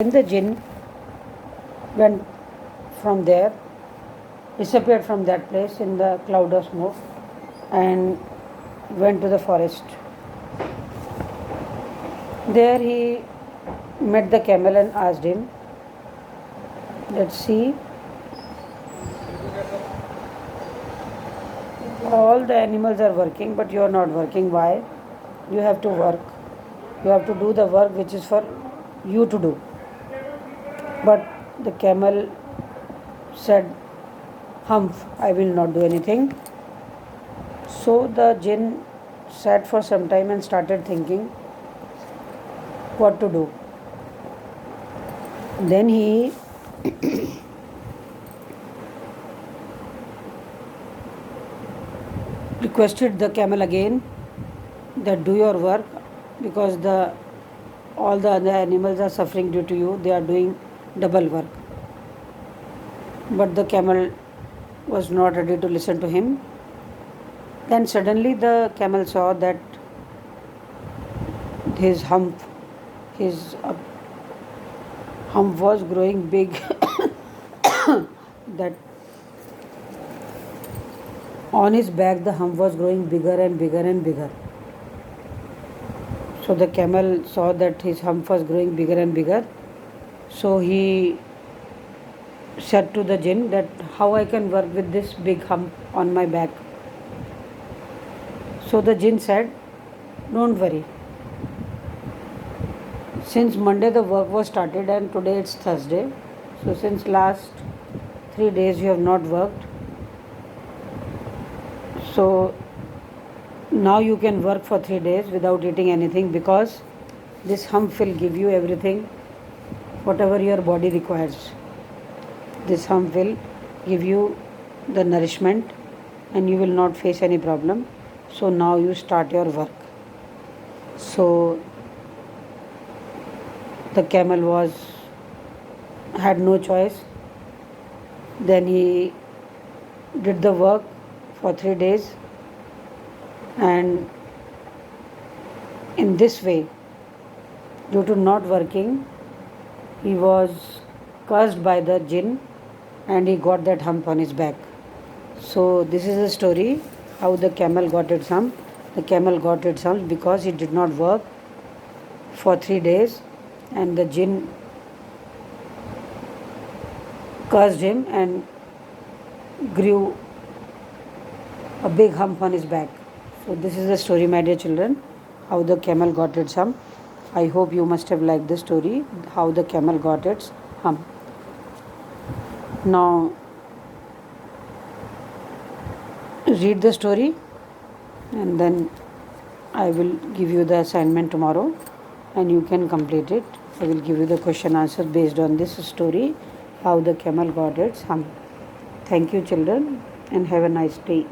Then the jinn went from there, disappeared from that place in the cloud of smoke, and went to the forest. There he met the camel and asked him, let's see, all the animals are working, but you are not working. Why? You have to work. You have to do the work which is for you to do. But the camel said, Humph, I will not do anything. So the jinn sat for some time and started thinking what to do. Then he requested the camel again that do your work, because all the other animals are suffering due to you. They are doing double work. But the camel was not ready to listen to him. Then suddenly the camel saw that his hump was growing big, that on his back the hump was growing bigger and bigger and bigger. So the camel saw that his hump was growing bigger and bigger. So he said to the jinn that how I can work with this big hump on my back. So the jinn said, don't worry. Since Monday the work was started and today it's Thursday, so since last 3 days you have not worked, so now you can work for 3 days without eating anything, because this hump will give you everything, whatever your body requires. This hump will give you the nourishment and you will not face any problem. So now you start your work. So the camel had no choice. Then he did the work for 3 days, and in this way, due to not working, he was cursed by the jinn and he got that hump on his back. So this is the story how the camel got its hump. The camel got its hump because he did not work for 3 days, and the jinn cursed him and grew a big hump on his back. So this is the story, my dear children, how the camel got its hump. I hope you must have liked the story, how the camel got its hump. Now read the story, and then I will give you the assignment tomorrow and you can complete it. I will give you the question answer based on this story, how the camel got its hump. Thank you, children, and have a nice day.